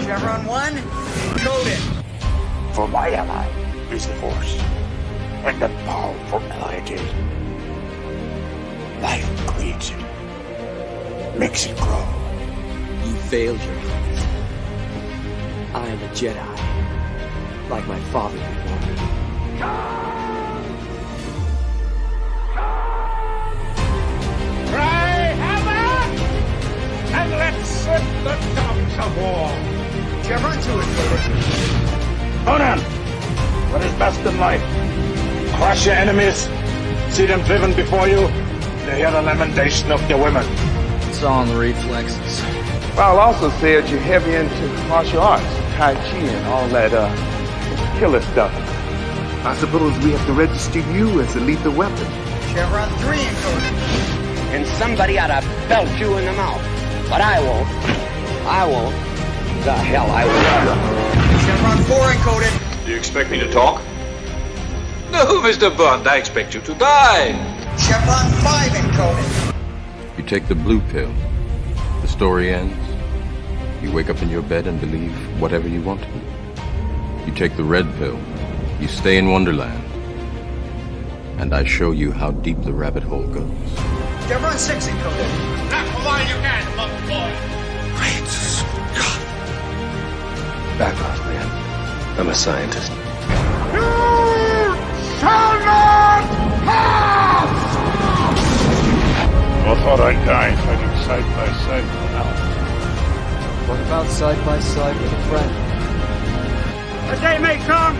Chevron 1, coded. For my ally is the Force, and the powerful ally it is. Life creates it, makes it grow. You failed your Highness. I am a Jedi, like my father before me. Cry hammer, and let's set the tongues of war. Chevron 2 is coded. Conan, what is best in life? Crush your enemies, see them driven before you, to hear the lamentation of your women. It's all in the reflexes. I'll also say that you're heavy into martial arts, Tai Chi and all that killer stuff. I suppose we have to register you as a lethal weapon. Chevron 3 encoded. And somebody ought to belt you in the mouth. But I won't. I won't. The hell I will. Chevron 4 encoded. Do you expect me to talk? No, Mr. Bond, I expect you to die. Chevron 5 encoded. You take the blue pill. The story ends. You wake up in your bed and believe whatever you want to. You take the red pill. You stay in Wonderland. And I show you how deep the rabbit hole goes. Chevron 6 encoded. Not for while you can, lump boy. Francis, God. Back off, man. I'm a scientist. You shall not pass! I thought I'd die fighting side by side with an ally. What about side by side with a friend? The day may come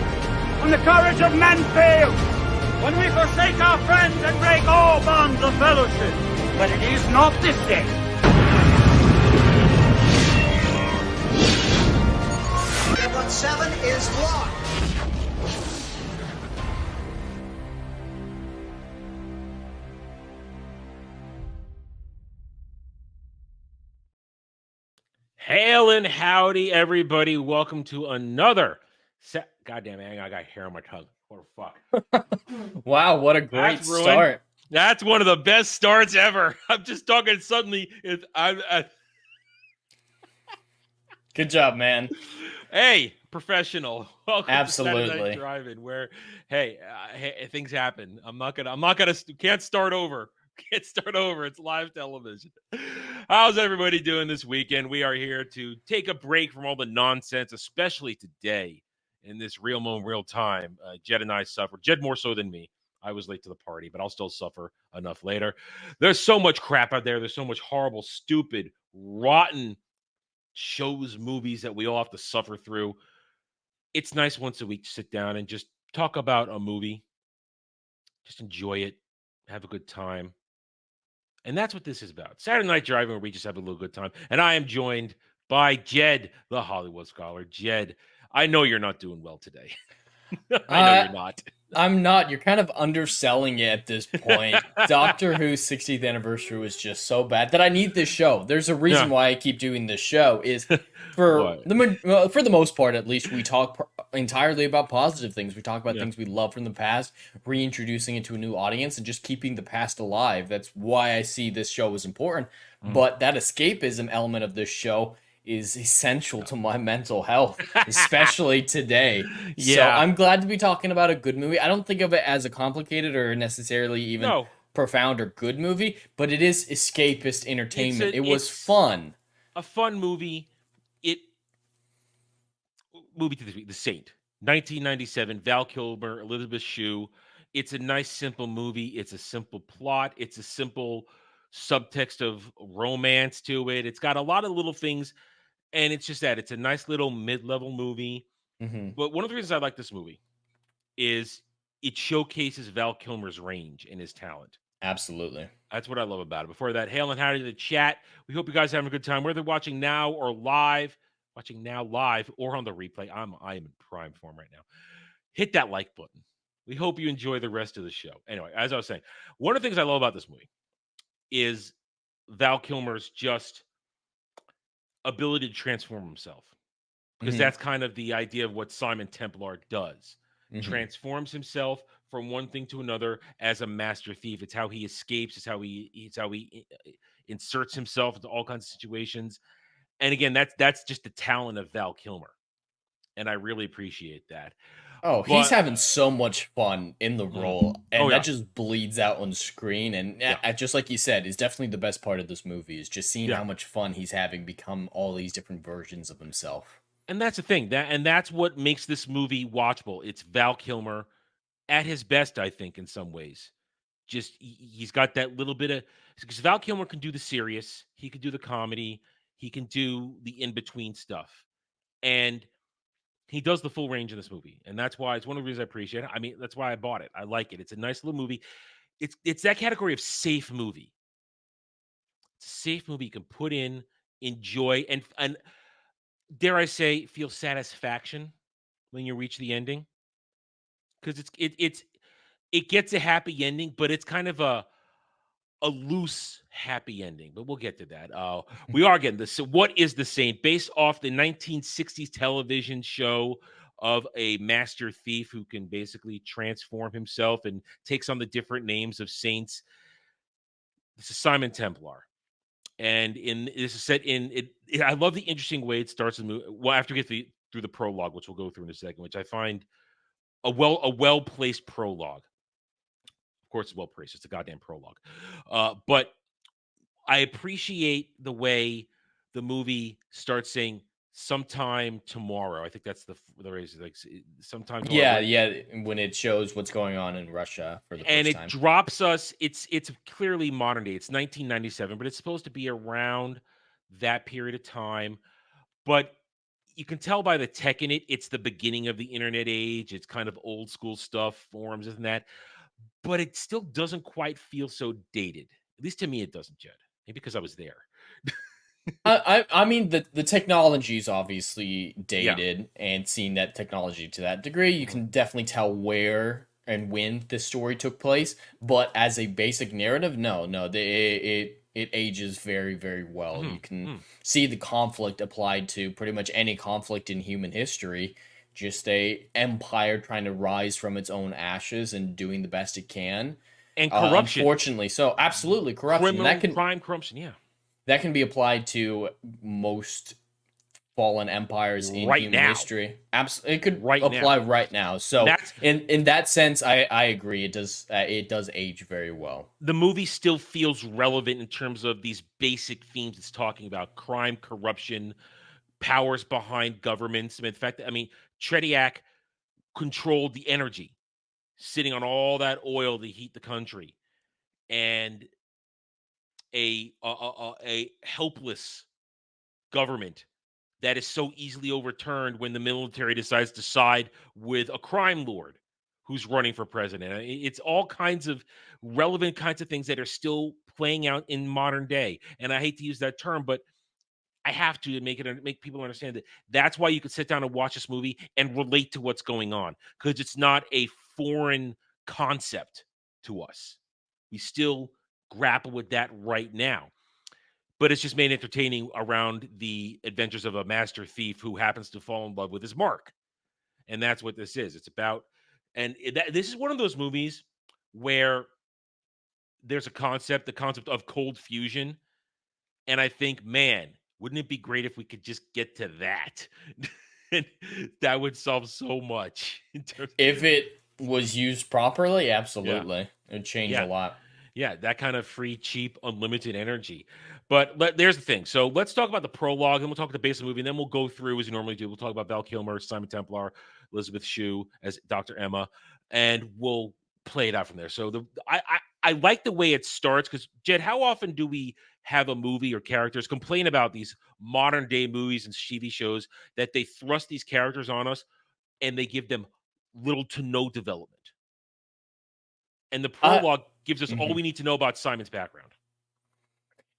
when the courage of men fails, when we forsake our friends and break all bonds of fellowship. But it is not this day. Chevron 7 is locked. Hail and howdy, everybody. Welcome to another goddamn, I got hair on my tongue. What the fuck? Wow, what a great start. That's one of the best starts ever. I'm just talking suddenly. Good job, man. Hey, professional. Welcome Absolutely. to Saturday Night Driving, where, hey, things happen. Can't start over. Can't start over. It's live television. How's everybody doing this weekend? We are here to take a break from all the nonsense, especially today in this real moment, real time. Jed and I suffer. Jed more so than me. I was late to the party, but I'll still suffer enough later. There's so much crap out there. There's so much horrible, stupid, rotten shows, movies that we all have to suffer through. It's nice once a week to sit down and just talk about a movie. Just enjoy it. Have a good time. And that's what this is about. Saturday Night Driving, where we just have a little good time. And I am joined by Jed, the Hollywood scholar. Jed, I know you're not doing well today. I know you're not. I'm not. You're kind of underselling it at this point. Doctor Who's 60th anniversary was just so bad that I need this show. There's a reason why I keep doing this show. Is for the most part, at least, we talk entirely about positive things. We talk about things we love from the past, reintroducing it to a new audience, and just keeping the past alive. That's why I see this show as important. But that escapism element of this show is essential to my mental health, especially today. So I'm glad to be talking about a good movie. I don't think of it as a complicated or necessarily even profound or good movie, but it is escapist entertainment. It was fun. A fun movie. Movie to this week, The Saint, 1997, Val Kilmer, Elizabeth Shue. It's a nice, simple movie. It's a simple plot. It's a simple subtext of romance to it. It's got a lot of little things. And it's just that it's a nice little mid-level movie. But one of the reasons I like this movie is it showcases Val Kilmer's range and his talent. Absolutely. That's what I love about it. Before that, hail and howdy to the chat. We hope you guys are having a good time. Whether watching now or live, or on the replay, I am in prime form right now. Hit that like button. We hope you enjoy the rest of the show. Anyway, as I was saying, one of the things I love about this movie is Val Kilmer's just ability to transform himself, because that's kind of the idea of what Simon Templar does. Transforms himself from one thing to another as a master thief. It's how he escapes. It's how he inserts himself into all kinds of situations. And again, that's just the talent of Val Kilmer, and I really appreciate that. Oh, he's But having so much fun in the role, and Oh, that yeah. just bleeds out on screen. And just like you said, is definitely the best part of this movie is just seeing how much fun he's having become all these different versions of himself. And that's the thing, that's what makes this movie watchable. It's Val Kilmer at his best, I think, in some ways. Just he's got that little bit of, because Val Kilmer can do the serious, he can do the comedy, he can do the in between stuff, and he does the full range in this movie, and that's why it's one of the reasons I appreciate it. I mean, that's why I bought it. I like it. It's a nice little movie. It's that category of safe movie. It's a safe movie you can put in, enjoy, and dare I say, feel satisfaction when you reach the ending, because it gets a happy ending, but it's kind of a loose happy ending. But we'll get to that. We are getting this. So, what is the Saint? Based off the 1960s television show of a master thief who can basically transform himself and takes on the different names of saints. This is Simon Templar. And this is set in it. I love the interesting way it starts the movie. Well, after we get through the prologue, which we'll go through in a second, which I find a well placed prologue. Of course, it's well placed. It's a goddamn prologue. But I appreciate the way the movie starts saying sometime tomorrow. I think that's the phrase, like sometime tomorrow. Yeah. When it shows what's going on in Russia for the And first it time. drops us. It's clearly modern day. It's 1997, but it's supposed to be around that period of time. But you can tell by the tech in it, it's the beginning of the internet age. It's kind of old school stuff, forums and that. But it still doesn't quite feel so dated. At least to me, it doesn't, Jed. Maybe because I was there. I mean, the technology is obviously dated, and seeing that technology to that degree, you can definitely tell where and when this story took place. But as a basic narrative, no, it ages very, very well. You can see the conflict applied to pretty much any conflict in human history. Just a empire trying to rise from its own ashes and doing the best it can. And corruption. Unfortunately, so absolutely corruption. Crime, corruption, yeah. That can be applied to most fallen empires in human history. Absolutely, it could apply right now. So in that sense, I agree. It does age very well. The movie still feels relevant in terms of these basic themes it's talking about: crime, corruption, powers behind governments. In fact, Tretiak controlled the energy, sitting on all that oil to heat the country, and a helpless government that is so easily overturned when the military decides to side with a crime lord who's running for president. It's all kinds of relevant kinds of things that are still playing out in modern day. And I hate to use that term, but I have to make people understand that that's why you could sit down and watch this movie and relate to what's going on, because it's not a foreign concept to us. We still grapple with that right now, but it's just made entertaining around the adventures of a master thief who happens to fall in love with his mark. And that's what this is. It's about, and this is one of those movies where there's the concept of cold fusion. And I think, man, wouldn't it be great if we could just get to that? And that would solve so much. If it was used properly, absolutely. It would change a lot. Yeah, that kind of free, cheap, unlimited energy. But there's the thing. So let's talk about the prologue, and we'll talk about the base of the movie, and then we'll go through, as we normally do. We'll talk about Val Kilmer, Simon Templar, Elizabeth Shue as Dr. Emma, and we'll play it out from there. So I like the way it starts, because, Jed, how often do we have a movie or characters complain about these modern day movies and TV shows that they thrust these characters on us and they give them little to no development? And the prologue gives us all we need to know about Simon's background.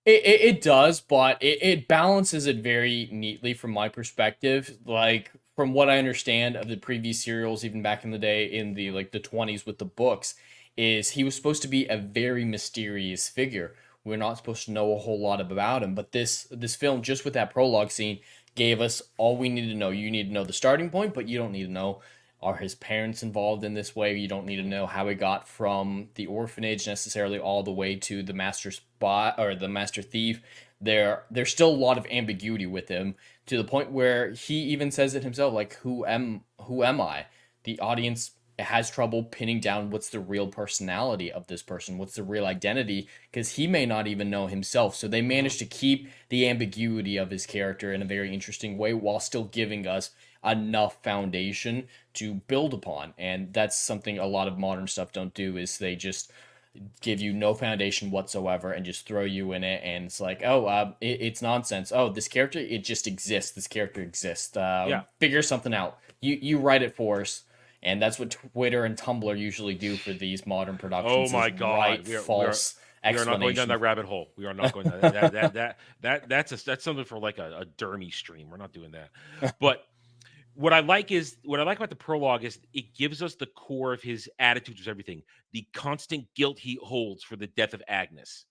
It does, but it balances it very neatly from my perspective. Like, from what I understand of the previous serials, even back in the day in the 20s with the books, is he was supposed to be a very mysterious figure. We're not supposed to know a whole lot about him, but this film, just with that prologue scene, gave us all we need to know. You need to know the starting point, but you don't need to know, are his parents involved in this way? You don't need to know how he got from the orphanage necessarily all the way to the master spy or the master thief. there's still a lot of ambiguity with him, to the point where he even says it himself, like, who am I? The audience has trouble pinning down what's the real personality of this person, what's the real identity, because he may not even know himself. So they managed to keep the ambiguity of his character in a very interesting way while still giving us enough foundation to build upon. And that's something a lot of modern stuff don't do, is they just give you no foundation whatsoever and just throw you in it, and it's like, oh, it's nonsense. Oh, this character, it just exists. This character exists. Figure something out. You write it for us. And that's what Twitter and Tumblr usually do for these modern productions. Oh my God! Write false we are not going down explanation. that rabbit hole. We are not going down that's something for like a dermy stream. We're not doing that. But what I like about the prologue is it gives us the core of his attitude towards everything. The constant guilt he holds for the death of Agnes.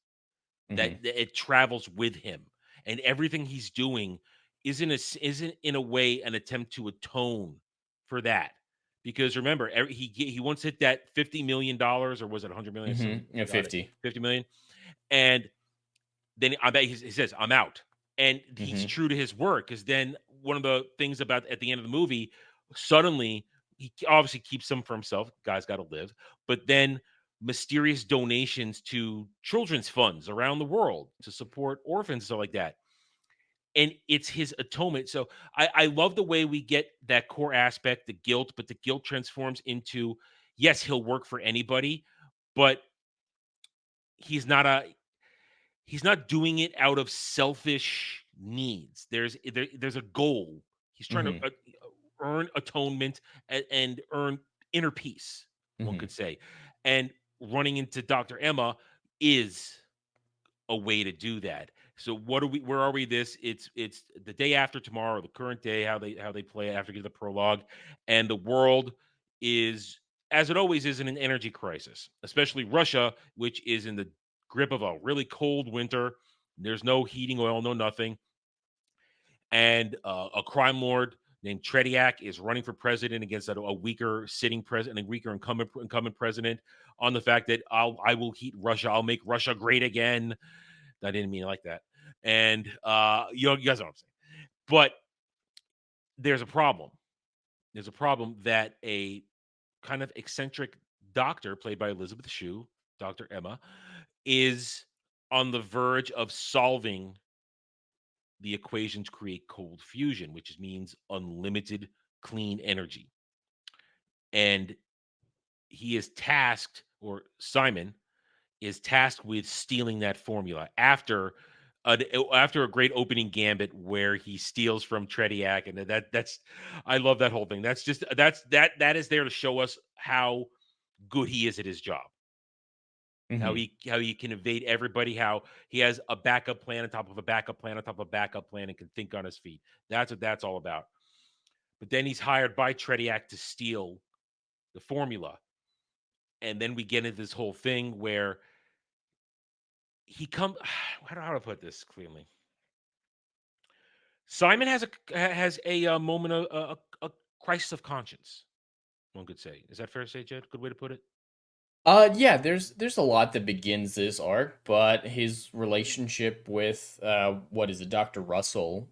That it travels with him, and everything he's doing isn't in a way an attempt to atone for that. Because remember, he once hit that $50 million, or was it $100 million? Yeah, 50 million. And then I bet he says, I'm out. And he's true to his word, because then one of the things about at the end of the movie, suddenly he obviously keeps some for himself. Guy's got to live. But then mysterious donations to children's funds around the world to support orphans and stuff like that. And it's his atonement. So I love the way we get that core aspect, the guilt, but the guilt transforms into, yes, he'll work for anybody, but he's not doing it out of selfish needs. There's a goal. He's trying to earn atonement and earn inner peace, one could say. And running into Dr. Emma is a way to do that. So where are we it's the day after tomorrow, the current day, how they play it after the prologue, and the world is, as it always is, in an energy crisis, especially Russia, which is in the grip of a really cold winter. There's no heating oil, no nothing. And a crime lord named Tretiak is running for president against a weaker sitting president, a weaker incumbent president, on the fact that I will heat Russia. I'll make Russia great again. I didn't mean it like that. And you guys know what I'm saying. But there's a problem. There's a problem that a kind of eccentric doctor, played by Elizabeth Shue, Dr. Emma, is on the verge of solving the equation to create cold fusion, which means unlimited clean energy. And he is tasked, or Simon is tasked with stealing that formula after a great opening gambit where he steals from Tretiak, and that's I love that whole thing. That is there to show us how good he is at his job. How he can evade everybody, how he has a backup plan on top of a backup plan on top of a backup plan and can think on his feet. That's what that's all about. But then he's hired by Tretiak to steal the formula. And then we get into this whole thing where how do I put this clearly? Simon has a moment of a crisis of conscience, one could say. Is that fair to say, Jed? Good way to put it? Yeah, there's a lot that begins this arc, but his relationship with what is it, Dr. Russell,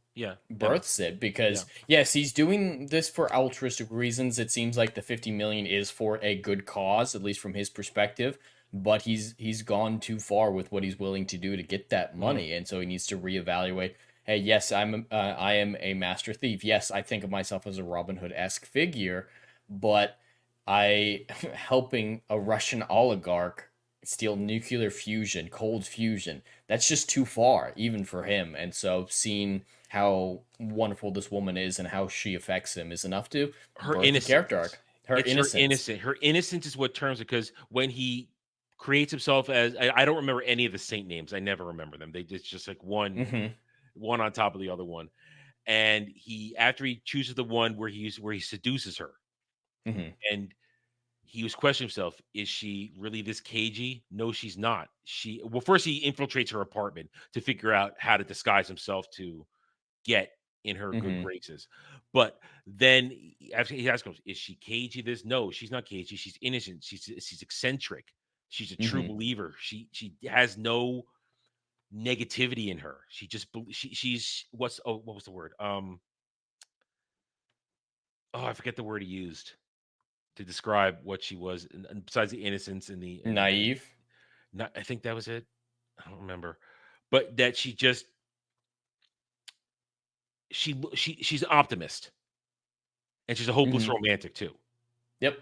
births it, because yes, he's doing this for altruistic reasons. It seems like the 50 million is for a good cause, at least from his perspective, but he's gone too far with what he's willing to do to get that money, and so he needs to reevaluate. Hey, yes, I am a master thief. Yes, I think of myself as a Robin Hood-esque figure, but I helping a Russian oligarch steal nuclear fusion, cold fusion. That's just too far, even for him. And so seeing how wonderful this woman is and how she affects him is enough to her innocence. Character arc. Her innocence is what turns it, because when he creates himself as, I don't remember any of the saint names. I never remember them. It's just like one on top of the other one. And after he chooses the one where he seduces her, and he was questioning himself, is she really this cagey? No, she's not. First he infiltrates her apartment to figure out how to disguise himself to get in her good graces. But then after he asks him, is she cagey? No, she's not cagey. She's innocent. She's eccentric. She's a true believer. She has no negativity in her. She's what was the word? I forget the word he used to describe what she was, and besides the innocence and the Naive. I think that was it. I don't remember, but that she's an optimist, and she's a hopeless romantic too. Yep.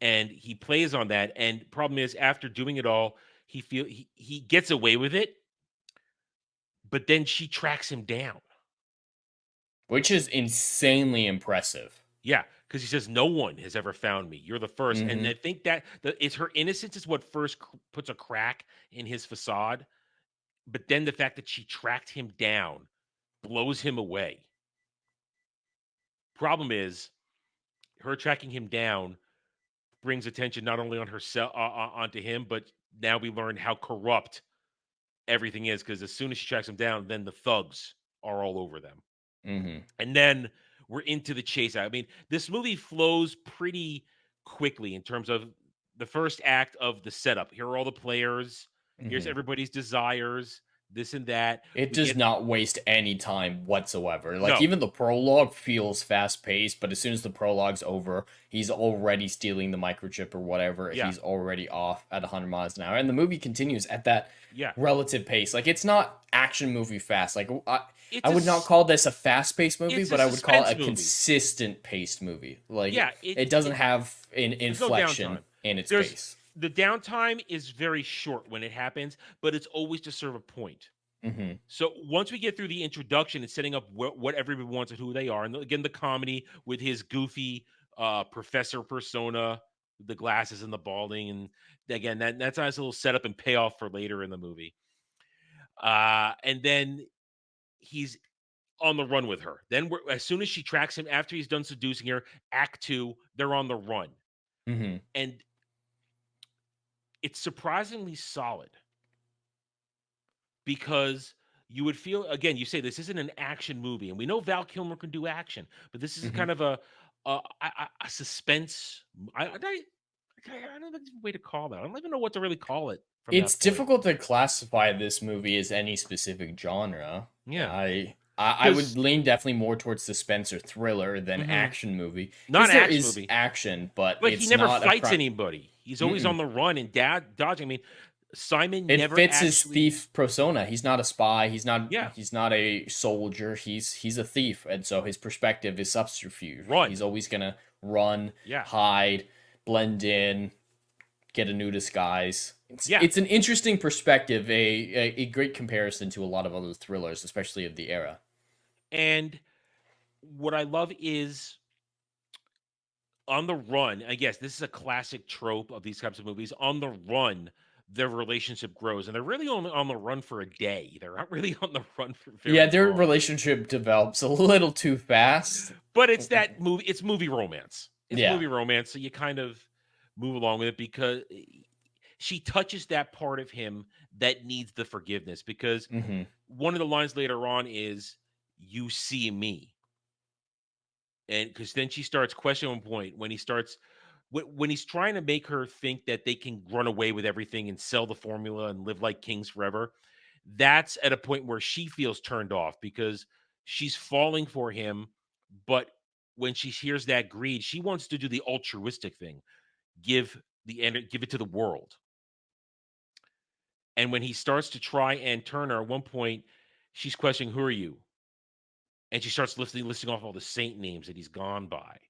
And he plays on that. And problem is, after doing it all, he gets away with it, but then she tracks him down, which is insanely impressive. Yeah, because he says, "No one has ever found me. You're the first." And I think that it's her innocence is what first puts a crack in his facade. But then the fact that she tracked him down blows him away. Problem is, her tracking him down brings attention not only on herself onto him, but now we learn how corrupt everything is, because as soon as she tracks him down, then the thugs are all over them. And then we're into the chase. I mean, this movie flows pretty quickly in terms of the first act of the setup. Here are all the players. Here's everybody's desires, this and that. It does not waste any time whatsoever. Like, No. even the prologue feels fast-paced, but as soon as the prologue's over, he's already stealing the microchip or whatever. Yeah. He's already off at 100 miles an hour. And the movie continues at that Yeah. relative pace. Like, it's not action movie fast. Like, It's I would not call this a fast-paced movie, it's but a I would call it a suspense movie. consistent paced movie. Like, Yeah, it doesn't have an there's no inflection downtime. in its There's- pace. The downtime is very short when it happens, but it's always to serve a point. So once we get through the introduction and setting up what everybody wants and who they are, and again, the comedy with his goofy professor persona, the glasses and the balding, and again, that's a nice little setup and payoff for later in the movie. And then he's on the run with her. Then as soon as she tracks him, after he's done seducing her, Act 2, they're on the run. And it's surprisingly solid, because you would feel, again, you say this isn't an action movie, and we know Val Kilmer can do action, but this is kind of a suspense. I don't know the way to call that. I don't even know what to really call it. It's difficult to classify this movie as any specific genre. Yeah. I would lean definitely more towards suspense or thriller than action movie. Not there action is movie. action, but But it's he never not fights anybody. He's always on the run and dodging. I mean, Simon It never fits his actually- thief persona. He's not a spy. He's not. Yeah. He's not a soldier. He's a thief, and so his perspective is subterfuge. Run. He's always gonna run, Yeah. hide, blend in, get a new disguise. Yeah. It's an interesting perspective. A great comparison to a lot of other thrillers, especially of the era. And what I love is on the run. I guess this is a classic trope of these types of movies. On the run, their relationship grows, and they're really only on the run for a day. They're not really on the run for very Their long. relationship develops a little too fast. But it's that movie. It's movie romance. It's Yeah. movie romance, so you kind of move along with it, because she touches that part of him that needs the forgiveness. Because one of the lines later on is, "You see me," and because then she starts questioning at one point when he starts. When he's trying to make her think that they can run away with everything and sell the formula and live like kings forever, that's at a point where she feels turned off, because she's falling for him. But when she hears that greed, she wants to do the altruistic thing, give it to the world. And when he starts to try and turn her, at one point, she's questioning, "Who are you?" And she starts listing off all the saint names that he's gone by.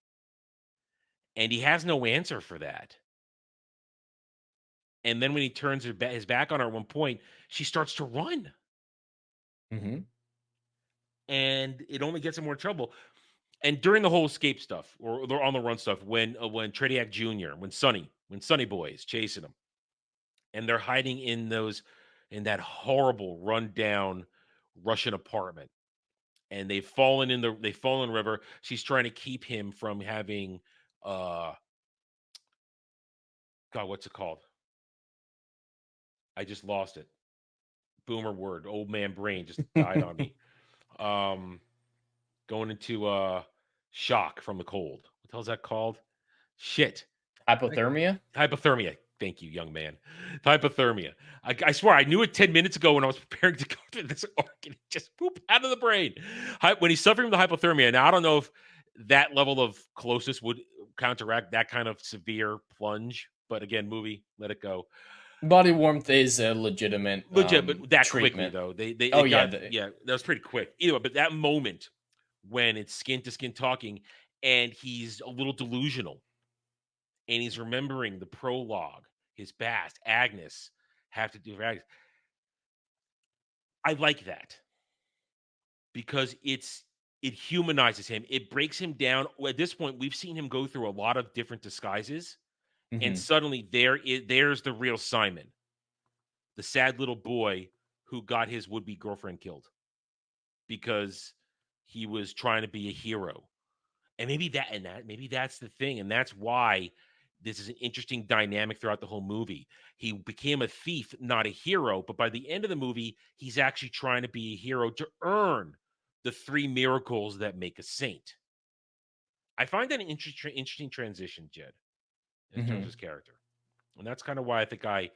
And he has no answer for that. And then when he turns his back on her at one point, she starts to run. And it only gets him more trouble. And during the whole escape stuff, or the on the run stuff, when Trediac Jr., when Sonny Boy is chasing him, and they're hiding in that horrible rundown Russian apartment, and they've fallen in the river. She's trying to keep him from having God, what's it called? I just lost it. Boomer word. Old man brain just died on me. Going into shock from the cold. What the hell is that called? Shit. Hypothermia? Hypothermia. Thank you, young man. Hypothermia. I swear, I knew it 10 minutes ago when I was preparing to go through this arc, and it just poop out of the brain. When he's suffering from the hypothermia, now I don't know if that level of closeness would counteract that kind of severe plunge. But again, movie, let it go. Body warmth is a legitimate But that quickly treatment. though. They yeah, that was pretty quick. Either way, but that moment when it's skin to skin talking, and he's a little delusional, and he's remembering the prologue, his past, Agnes, have to do for Agnes. I like that because it humanizes him. It breaks him down. At this point, we've seen him go through a lot of different disguises, and suddenly there's the real Simon, the sad little boy who got his would-be girlfriend killed because he was trying to be a hero. And maybe that's the thing, and that's why this is an interesting dynamic throughout the whole movie. He became a thief, not a hero, but by the end of the movie, he's actually trying to be a hero to earn the 3 miracles that make a saint. I find that an interesting transition, Jed, in terms of his character. And that's kind of why I think I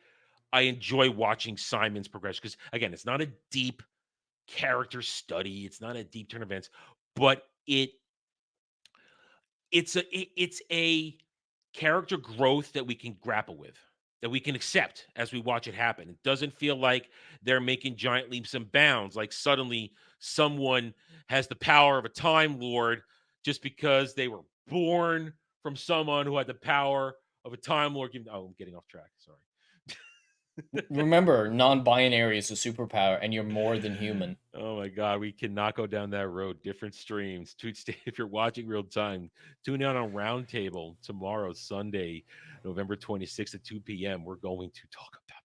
enjoy watching Simon's progression, because again, it's not a deep character study, it's not a deep turn of events, but it's a character growth that we can grapple with, that we can accept as we watch it happen. It doesn't feel like they're making giant leaps and bounds, like suddenly someone has the power of a Time Lord just because they were born from someone who had the power of a Time Lord. I'm getting off track. Sorry. Remember, non-binary is a superpower, and you're more than human. Oh my God, we cannot go down that road. Different streams. If you're watching real time, tune in on Roundtable tomorrow, Sunday, November 26th at 2 p.m. We're going to talk about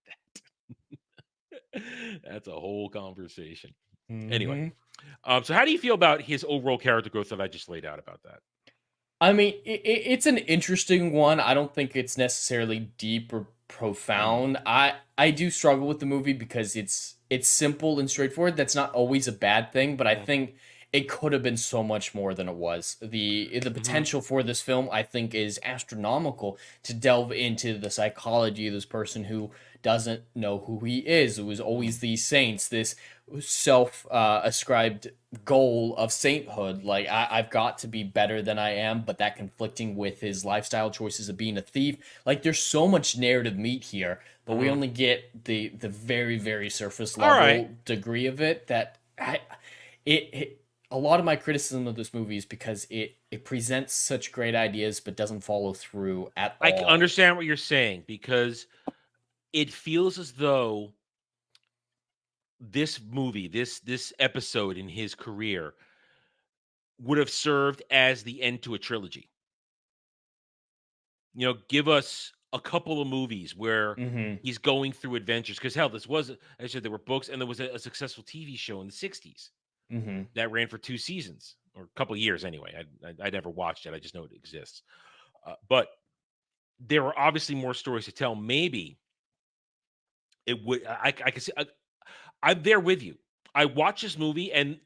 that. That's a whole conversation. Anyway, so how do you feel about his overall character growth that I just laid out about that? I mean, it's an interesting one. I don't think it's necessarily deep or profound. I do struggle with the movie because it's simple and straightforward. That's not always a bad thing, but I think it could have been so much more than it was. The potential for this film, I think, is astronomical to delve into the psychology of this person who doesn't know who he is, who is always these saints, this self-ascribed goal of sainthood. Like, I've got to be better than I am, but that conflicting with his lifestyle choices of being a thief. Like, there's so much narrative meat here, but we only get the very, very surface level degree of it. That a lot of my criticism of this movie is because it presents such great ideas but doesn't follow through at all. I can understand what you're saying, because it feels as though this movie, this episode in his career would have served as the end to a trilogy. You know, give us a couple of movies where he's going through adventures. Because hell, this was, as I said, there were books, and there was a successful TV show in the 60s that ran for 2 seasons, or a couple of years anyway. I never watched it. I just know it exists. But there were obviously more stories to tell. Maybe it would. I can see. I'm there with you. I watch this movie, and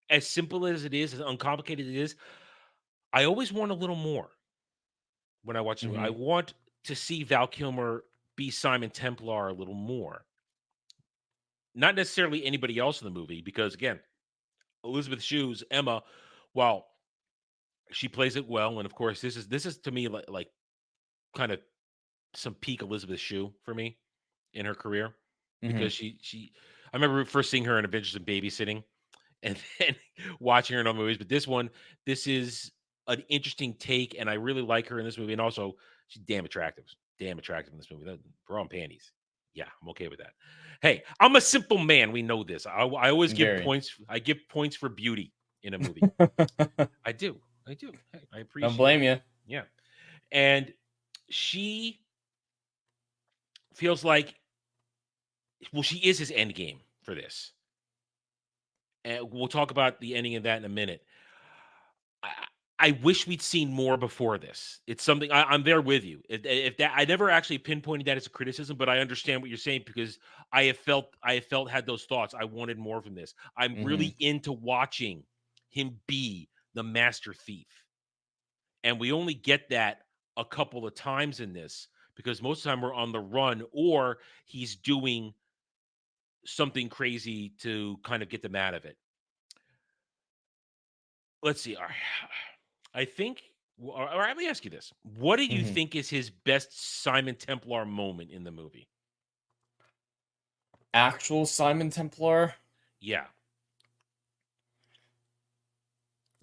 as simple as it is, as uncomplicated it is, I always want a little more when I watch it. I want to see Val Kilmer be Simon Templar a little more. Not necessarily anybody else in the movie, because again, Elizabeth Shue's Emma, while she plays it well, and of course this is to me like kind of some peak Elizabeth Shue for me in her career, because she I remember first seeing her in Adventures in Babysitting, and then watching her in other movies. But this is an interesting take, and I really like her in this movie. And also, she's damn attractive in this movie. Bra and panties. Yeah, I'm okay with that. Hey, I'm a simple man. We know this. I always give points. I give points for beauty in a movie. I do. Hey, I appreciate. Don't blame you. Yeah, and she feels like, well, she is his end game for this. And we'll talk about the ending of that in a minute. I wish we'd seen more before this. It's something I'm there with you. If that, I never actually pinpointed that as a criticism, but I understand what you're saying, because I have felt had those thoughts. I wanted more from this. I'm really into watching him be the master thief, and we only get that a couple of times in this, because most of the time we're on the run or he's doing something crazy to kind of get them out of it. Let's see. I think, or let me ask you this. What do you think is his best Simon Templar moment in the movie? Actual Simon Templar? Yeah.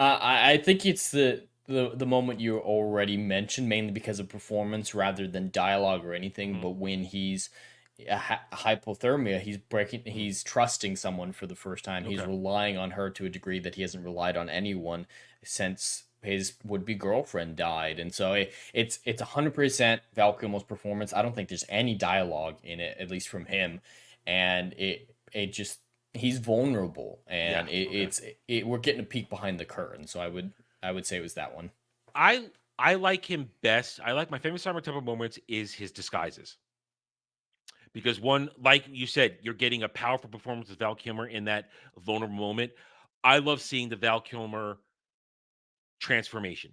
I think it's the moment you already mentioned, mainly because of performance rather than dialogue or anything. But when he's hypothermia, he's trusting someone for the first time. He's relying on her to a degree that he hasn't relied on anyone since his would-be girlfriend died. And so it's 100% Val Kilmer's performance. I don't think there's any dialogue in it, at least from him. And it just, he's vulnerable, and we're getting a peek behind the curtain. So I would say it was that one. I like him best. I like my favorite Simon Templar moments is his disguises. Because one, like you said, you're getting a powerful performance of Val Kilmer in that vulnerable moment. I love seeing the Val Kilmer transformation.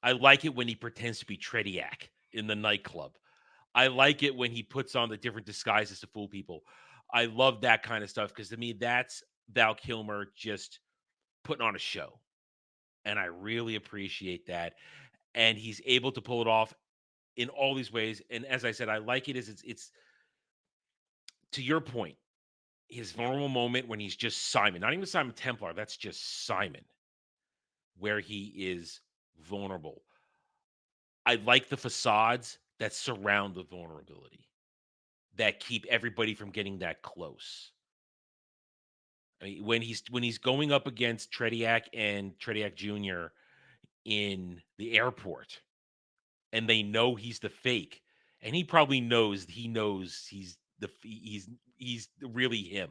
I like it when he pretends to be Trediac in the nightclub. I like it when he puts on the different disguises to fool people. I love that kind of stuff because to me, that's Val Kilmer just putting on a show. And I really appreciate that. And he's able to pull it off in all these ways. And as I said, I like it as it's to your point, his vulnerable moment when he's just Simon, not even Simon Templar, that's just Simon, where he is vulnerable. I like the facades that surround the vulnerability, that keep everybody from getting that close. I mean, when he's going up against Trediac and Trediac Jr. in the airport, and they know he's the fake, and he probably knows he's really him.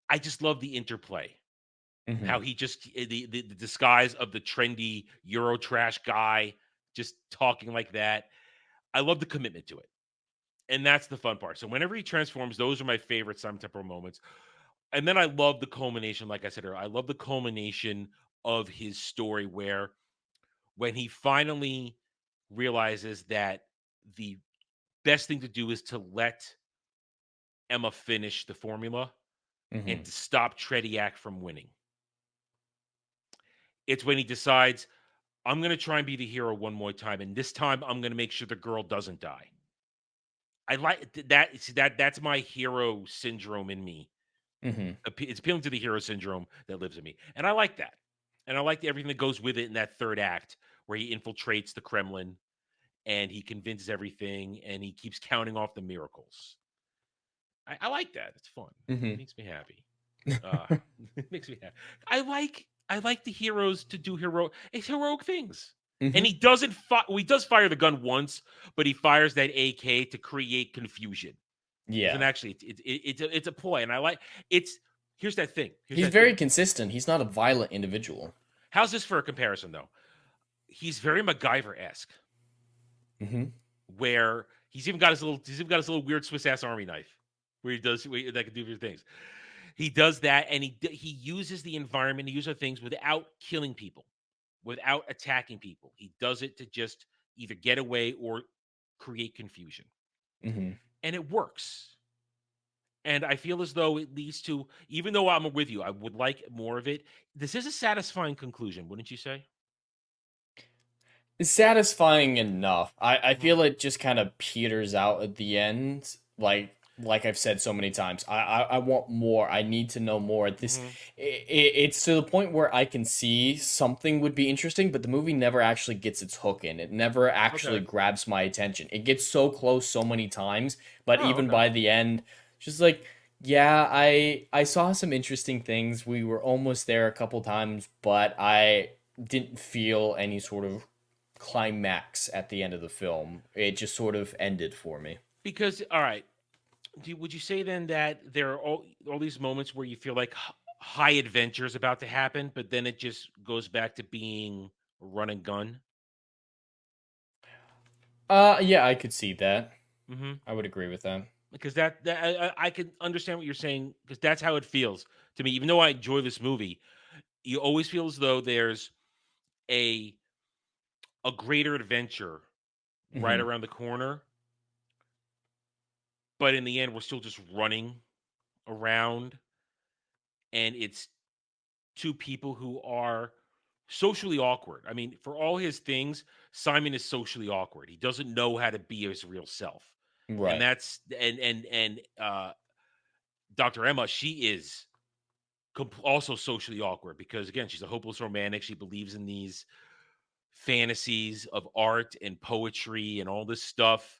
I just love the interplay. How he just the disguise of the trendy Eurotrash guy just talking like that. I love the commitment to it. And that's the fun part. So whenever he transforms, those are my favorite Simon Templar moments. And then I love the culmination, like I said earlier, I love the culmination of his story where when he finally realizes that the best thing to do is to let Emma finish the formula and to stop Trediac from winning. It's when he decides, I'm going to try and be the hero one more time, and this time I'm going to make sure the girl doesn't die. I like that. See, that's my hero syndrome in me. It's appealing to the hero syndrome that lives in me, and I like that. And I like everything that goes with it in that third act, where he infiltrates the Kremlin, and he convinces everything, and he keeps counting off the miracles. I like that. It's fun. It makes me happy. It makes me happy. I like the heroes to do heroic things. And he doesn't he does fire the gun once, but he fires that AK to create confusion. Yeah. And actually it's a ploy, and I like here's that thing. He's very consistent. He's not a violent individual. How's this for a comparison though? He's very MacGyver-esque. Where he's even got his little weird Swiss ass army knife where that can do weird things. He does that, and he uses the environment, he uses things without killing people, without attacking people. He does it to just either get away or create confusion. And it works. And I feel as though it leads to, even though I'm with you, I would like more of it. This is a satisfying conclusion, wouldn't you say? It's satisfying enough. I feel it just kind of peters out at the end. Like I've said so many times, I want more. I need to know more. It's to the point where I can see something would be interesting, but the movie never actually gets its hook in. It never actually grabs my attention. It gets so close so many times, but even by the end, just like, yeah, I saw some interesting things. We were almost there a couple times, but I didn't feel any sort of climax at the end of the film. It just sort of ended for me. Because, all right, would you say then that there are all these moments where you feel like high adventure is about to happen, but then it just goes back to being run and gun? Yeah, I could see that. I would agree with that. Because I can understand what you're saying, because that's how it feels to me. Even though I enjoy this movie, you always feel as though there's a greater adventure right around the corner. But in the end, we're still just running around. And it's two people who are socially awkward. I mean, for all his things, Simon is socially awkward. He doesn't know how to be his real self. Right. And that's Dr. Emma, she is also socially awkward because, again, she's a hopeless romantic. She believes in these fantasies of art and poetry and all this stuff.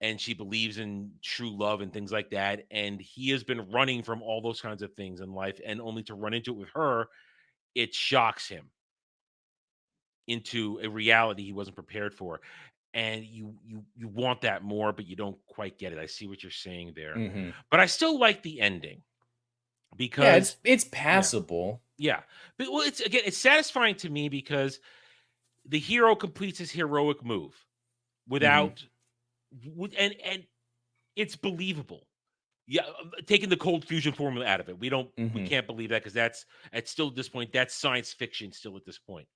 And she believes in true love and things like that. And he has been running from all those kinds of things in life, and only to run into it with her, it shocks him into a reality he wasn't prepared for. And you want that more, but you don't quite get it. I see what you're saying there. But I still like the ending because it's passable. Yeah. But well, it's satisfying to me because the hero completes his heroic move without and it's believable. Yeah, taking the cold fusion formula out of it. We can't believe that because that's still at this point, that's science fiction still at this point.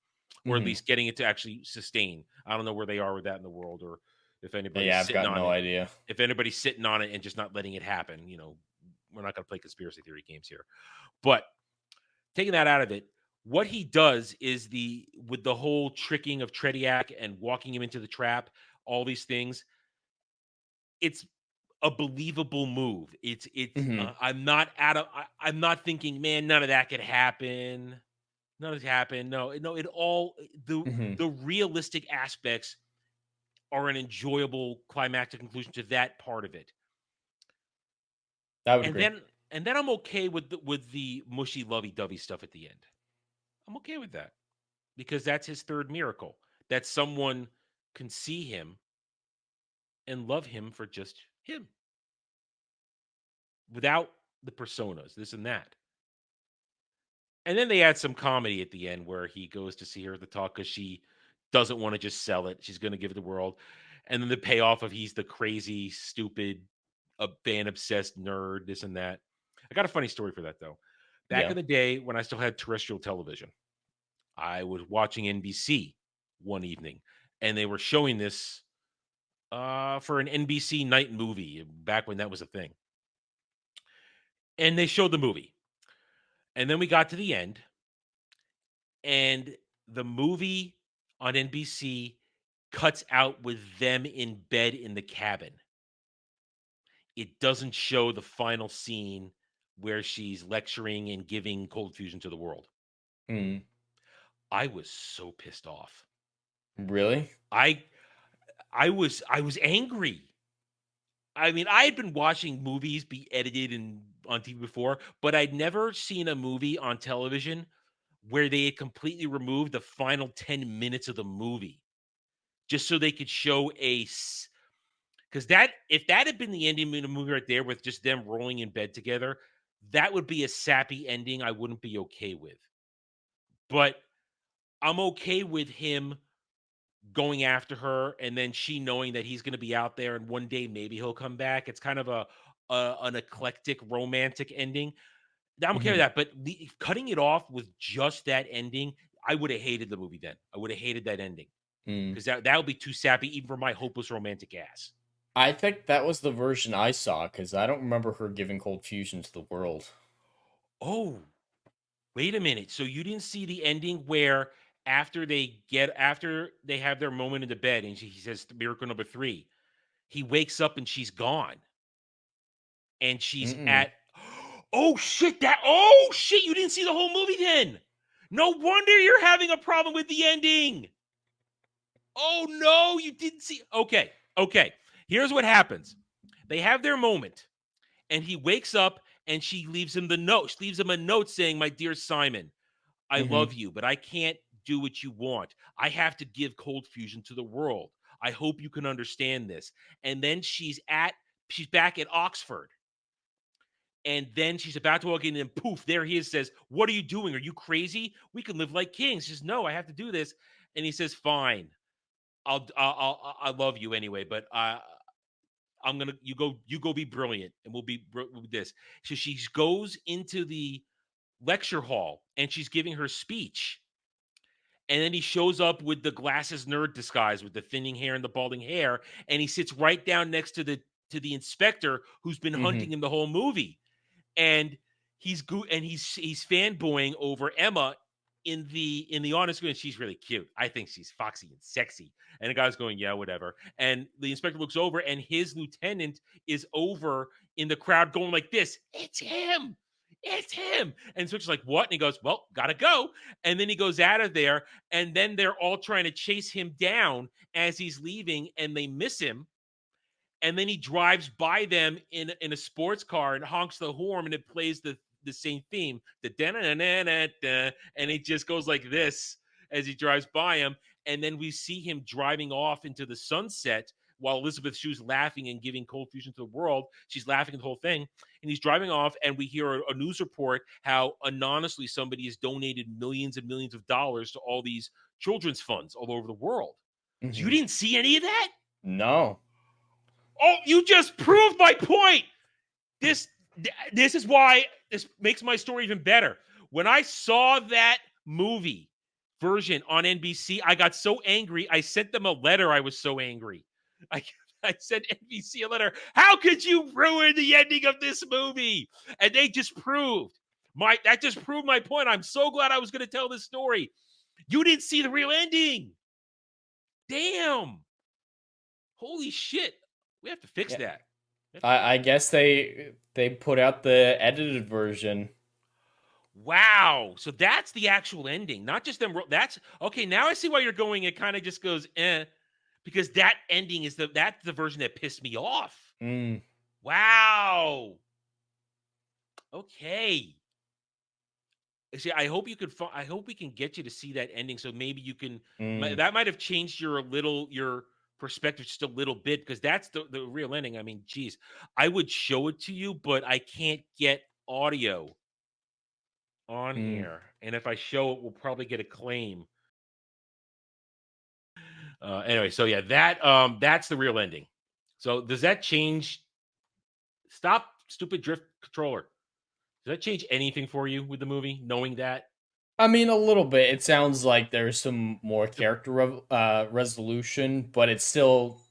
Or at least getting it to actually sustain. I don't know where they are with that in the world, or if anybody's I've sitting got on no it. idea. If anybody's sitting on it and just not letting it happen, we're not going to play conspiracy theory games here. But taking that out of it, what he does is with the whole tricking of Trediak and walking him into the trap, all these things, it's a believable move. I'm not thinking, man, none of that could happen. None of it happened. No, it all the realistic aspects are an enjoyable climactic conclusion to that part of it. I would agree. And then I'm okay with the mushy lovey-dovey stuff at the end. I'm okay with that because that's his third miracle, that someone can see him and love him for just him without the personas, this and that. And then they add some comedy at the end where he goes to see her at the talk because she doesn't want to just sell it. She's going to give it the world. And then the payoff of he's the crazy, stupid, fan-obsessed nerd, this and that. I got a funny story for that, though. Back in the day when I still had terrestrial television, I was watching NBC one evening, and they were showing this for an NBC night movie back when that was a thing. And they showed the movie. And then we got to the end, and the movie on NBC cuts out with them in bed in the cabin. It doesn't show the final scene where she's lecturing and giving cold fusion to the world. I was so pissed off. Really? I was angry. I mean, I had been watching movies be edited and on TV before, but I'd never seen a movie on television where they had completely removed the final 10 minutes of the movie just so they could show because if that had been the ending of the movie right there with just them rolling in bed together, that would be a sappy ending I wouldn't be okay with. But I'm okay with him going after her and then she knowing that he's going to be out there and one day maybe he'll come back. It's kind of an eclectic romantic ending. I'm okay with that, but cutting it off with just that ending, I would have hated the movie then. I would have hated that ending because that would be too sappy even for my hopeless romantic ass. I think that was the version I saw because I don't remember her giving cold fusion to the world. Oh, wait a minute. So you didn't see the ending where after they have their moment in the bed and he says miracle number 3, he wakes up and she's gone. And she's oh shit, you didn't see the whole movie then. No wonder you're having a problem with the ending. Oh no, you didn't see. Okay. Here's what happens. They have their moment and he wakes up and she leaves him a note saying, "My dear Simon, I love you, but I can't do what you want. I have to give cold fusion to the world. I hope you can understand this." And then she's back at Oxford. And then she's about to walk in and poof, there he is, says, "What are you doing? Are you crazy? We can live like kings." She says, "No, I have to do this." And he says, "Fine. I love you anyway, but you go be brilliant and we'll be this." So she goes into the lecture hall and she's giving her speech. And then he shows up with the glasses nerd disguise with the thinning hair and the balding hair, and he sits right down next to the inspector who's been hunting him the whole movie. And he's fanboying over Emma in the on screen. She's really cute. I think she's foxy and sexy. And the guy's going, yeah, whatever. And the inspector looks over, and his lieutenant is over in the crowd going like this. It's him. It's him. And Switch is like, what? And he goes, well, gotta go. And then he goes out of there, and then they're all trying to chase him down as he's leaving, and they miss him. And then he drives by them in a sports car and honks the horn, and it plays the same theme, and it just goes like this as he drives by him. And then we see him driving off into the sunset while Elizabeth Shue's laughing and giving cold fusion to the world. She's laughing at the whole thing. And he's driving off, and we hear a news report how anonymously somebody has donated millions and millions of dollars to all these children's funds all over the world. So you didn't see any of that? No. Oh, you just proved my point. This is why this makes my story even better. When I saw that movie version on NBC, I got so angry. I sent them a letter. I was so angry. I sent NBC a letter. How could you ruin the ending of this movie? And they just proved my point. I'm so glad I was going to tell this story. You didn't see the real ending. Damn. Holy shit. We have to fix that. I guess they put out the edited version. Wow. So that's the actual ending, not just them. That's okay. Now I see why you're going. It kind of just goes, because that ending is that's the version that pissed me off. Wow. Okay. See, I hope you could. I hope we can get you to see that ending, so maybe you can. That might have changed your perspective just a little bit, because that's the real ending. I mean, geez, I would show it to you, but I can't get audio on here, and if I show it, we'll probably get a claim. Anyway, so yeah, that's the real ending. So does that change? Stop, stupid drift controller. Does that change anything for you with the movie, knowing that? I mean, a little bit. It sounds like there's some more character resolution, but it's still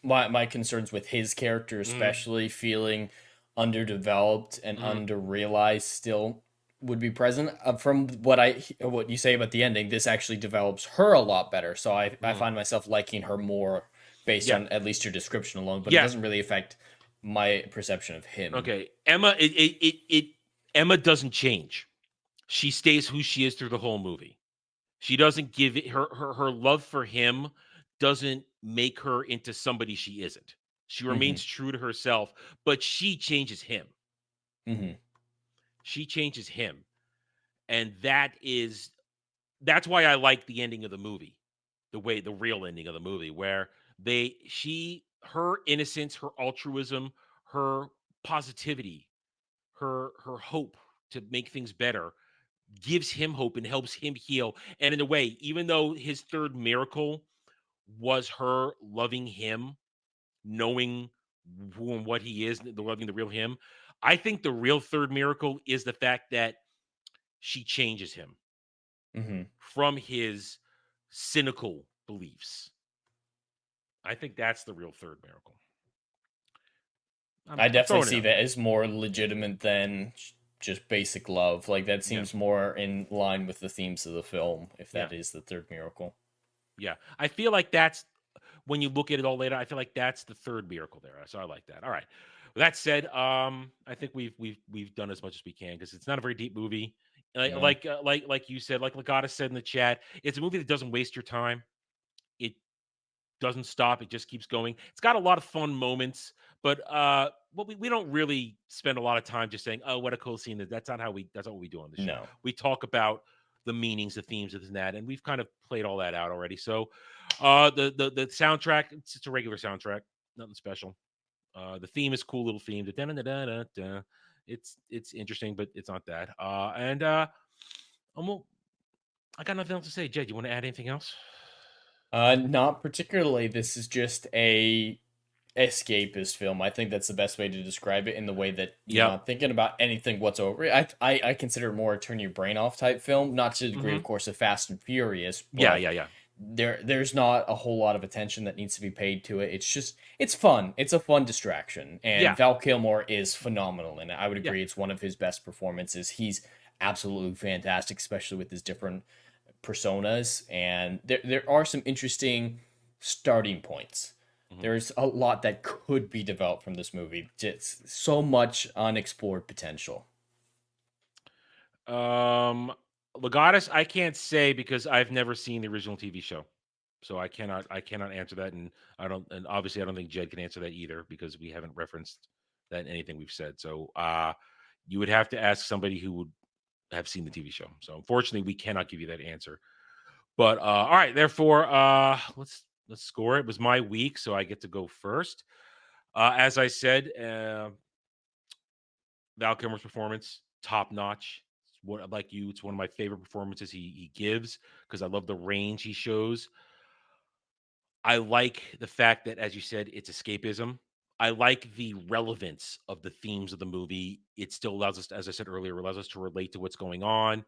my concerns with his character, especially feeling underdeveloped and underrealized, still would be present. From what you say about the ending, this actually develops her a lot better. So I find myself liking her more based on at least your description alone, but it doesn't really affect my perception of him. Okay, Emma, Emma doesn't change. She stays who she is through the whole movie. She doesn't give it her love for him doesn't make her into somebody she isn't. She remains true to herself, but she changes him. She changes him. And that's why I like the ending of the movie. The real ending of the movie, where her innocence, her altruism, her positivity, her hope to make things better gives him hope and helps him heal. And in a way, even though his third miracle was her loving him, knowing who and what he is, loving the real him, I think the real third miracle is the fact that she changes him from his cynical beliefs. I think that's the real third miracle. I definitely see that as more legitimate than just basic love. Like, that seems more in line with the themes of the film, if that is the third miracle. Yeah, I feel like that's, when you look at it all later, I feel like that's the third miracle there. So I like that. All right. With that said, I think we've done as much as we can, because it's not a very deep movie. Like you said, like Legata said in the chat, it's a movie that doesn't waste your time. It doesn't stop. It just keeps going. It's got a lot of fun moments, but we don't really spend a lot of time just saying, "Oh, what a cool scene." That's not what we do on the show. No. We talk about the meanings, the themes of this and that, and we've kind of played all that out already. So, the soundtrack, it's a regular soundtrack, nothing special. The theme is cool, little theme. It's interesting, but it's not that. I got nothing else to say. Jed, you want to add anything else? Not particularly. This is just a escapist film. I think that's the best way to describe it in the way that you're not thinking about anything whatsoever. I consider it more a turn your brain off type film, not to the degree, of course, of Fast and Furious. But there's not a whole lot of attention that needs to be paid to it. It's fun. It's a fun distraction. And Val Kilmer is phenomenal in it. I would agree it's one of his best performances. He's absolutely fantastic, especially with his different personas. And there are some interesting starting points. There's a lot that could be developed from this movie. Just so much unexplored potential. Legatus, I can't say because I've never seen the original TV show, so I cannot answer that, and obviously I don't think Jed can answer that either because we haven't referenced that in anything we've said. So you would have to ask somebody who would have seen the TV show. So unfortunately, we cannot give you that answer. But all right, therefore, let's score. It was my week, so I get to go first. As I said, Val Kilmer's performance, top notch. Like you, it's one of my favorite performances he gives because I love the range he shows. I like the fact that, as you said, it's escapism. I like the relevance of the themes of the movie. It still allows us, as I said earlier, allows us to relate to what's going on.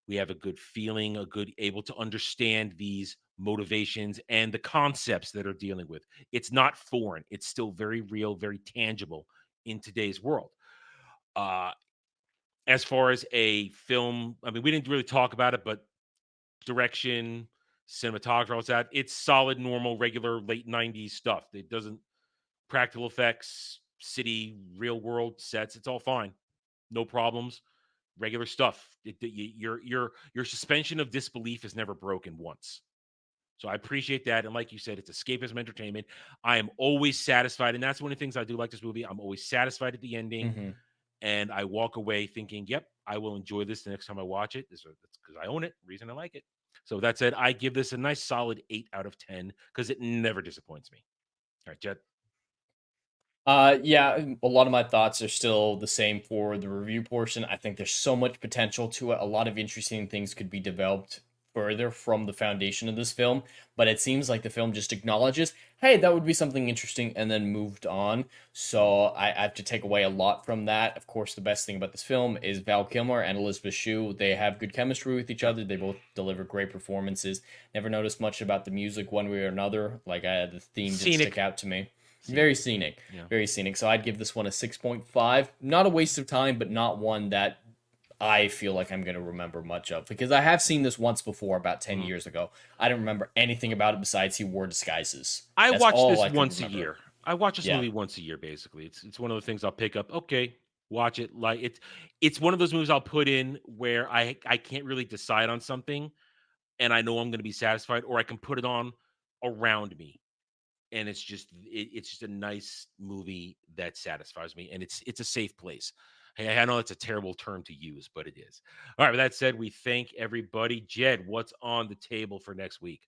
We have a good feeling, able to understand these motivations and the concepts that are dealing with. It's not foreign. It's still very real, very tangible in today's world. As far as a film, I mean, we didn't really talk about it, but direction, cinematography, all that, it's solid, normal, regular, late 90s stuff. It doesn't, practical effects, city, real world sets, it's all fine. No problems. Regular stuff. Your suspension of disbelief is never broken once. So I appreciate that. And like you said, it's escapism entertainment. I am always satisfied. And that's one of the things I do like this movie. I'm always satisfied at the ending. And I walk away thinking, yep, I will enjoy this the next time I watch it. That's because I own it. Reason I like it. So that said, I give this a nice solid 8 out of 10 because it never disappoints me. All right, Jed. Yeah, a lot of my thoughts are still the same for the review portion. I think there's so much potential to it. A lot of interesting things could be developed further from the foundation of this film, but it seems like the film just acknowledges, hey, that would be something interesting, and then moved on. So I have to take away a lot from that. Of course, the best thing about this film is Val Kilmer and Elizabeth Shue. They have good chemistry with each other. They both deliver great performances. Never noticed much about the music one way or another. Like, the theme didn't stick out to me. Very scenic. Very scenic. So I'd give this one a 6.5. Not a waste of time, but not one that I feel like I'm going to remember much of. Because I have seen this once before, about 10 years ago. I don't remember anything about it besides he wore disguises. I watch this once a year. I watch this movie once a year, basically. It's one of the things I'll pick up. Okay, watch it. Like it's one of those movies I'll put in where I can't really decide on something, and I know I'm going to be satisfied, or I can put it on around me. And it's just a nice movie that satisfies me, and it's a safe place. Hey, I know it's a terrible term to use, but it is. All right, with that said, we thank everybody. Jed, what's on the table for next week?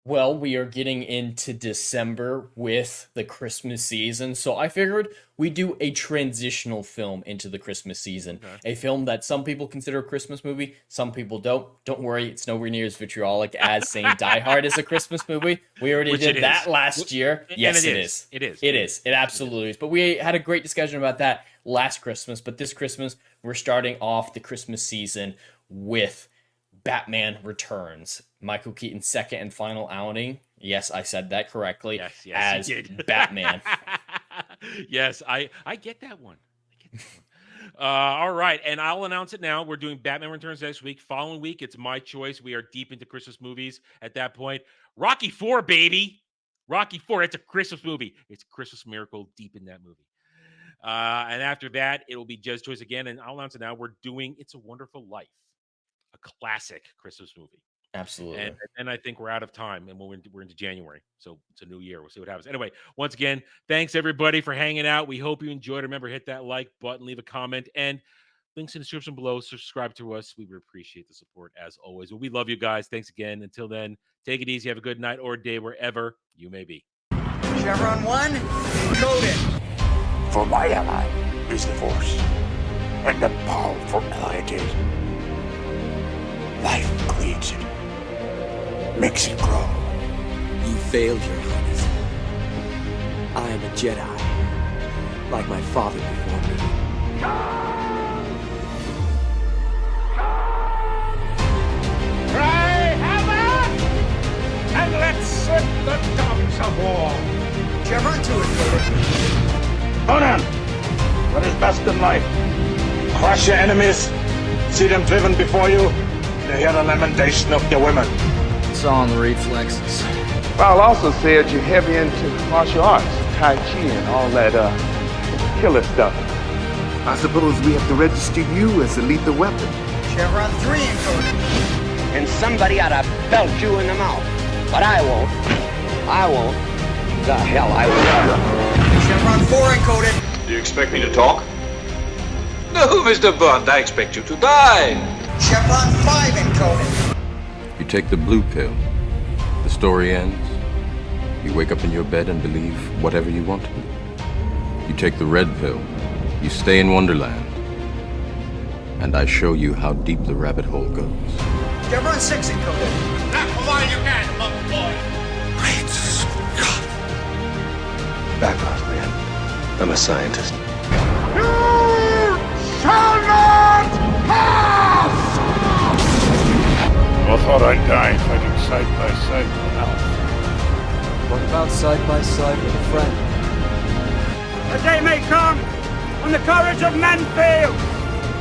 Well, we are getting into December with the Christmas season, so I figured we'd do a transitional film into the Christmas season. Okay. A film that some people consider a Christmas movie, some people don't. Don't worry, it's nowhere near as vitriolic as saying Die Hard is a Christmas movie. We already did that last year. Yes, it is. It is. It is. It absolutely is. But we had a great discussion about that last Christmas, but this Christmas, we're starting off the Christmas season with Batman Returns, Michael Keaton's second and final outing. Yes, I said that correctly. Yes, as you did. Batman. Yes, I get that one. All right, and I'll announce it now. We're doing Batman Returns next week. Following week, it's my choice. We are deep into Christmas movies at that point. Rocky IV, baby. Rocky IV, it's a Christmas movie. It's a Christmas miracle deep in that movie. And after that, it'll be Jed's choice again, and I'll announce it now. We're doing It's a Wonderful Life, a classic Christmas movie. Absolutely. And I think we're out of time, and we're into January, so it's a new year. We'll see what happens. Anyway, once again, thanks everybody for hanging out. We hope you enjoyed. Remember, hit that like button, leave a comment, and links in the description below. Subscribe to us. We appreciate the support as always. Well, we love you guys. Thanks again. Until then, take it easy. Have a good night or day wherever you may be. Chevron 1, encoded. For my ally is the Force, and the powerful ally it is. Life creates it, makes it grow. You failed, Your Highness. I am a Jedi, like my father before me. Cry hammer! And let's set the dogs of war! Chevron 2 included. Conan! What is best in life? Crush your enemies, see them driven before you, to hear the lamentation of your women. It's all in the reflexes. Paul also said you're heavy into martial arts, Tai Chi and all that killer stuff. I suppose we have to register you as a lethal weapon. Chevron 3 encoded. And somebody ought to belt you in the mouth. But I won't. I won't. The hell I will. Chevron 4 encoded. Do you expect me to talk? No, Mr. Bond, I expect you to die. Chevron 5 encoded. You take the blue pill. The story ends. You wake up in your bed and believe whatever you want to. You take the red pill. You stay in Wonderland. And I show you how deep the rabbit hole goes. Chevron 6 encoded. Knock them while you can, monkey boy. Great Scott. Back off, man. I'm a scientist. Shall not pass! I thought I'd die fighting side by side with an elf. What about side by side with a friend? A day may come when the courage of men fails,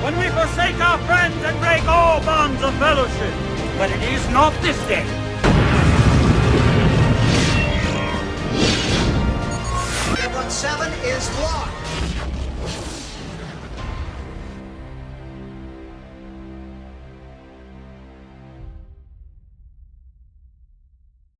when we forsake our friends and break all bonds of fellowship. But it is not this day.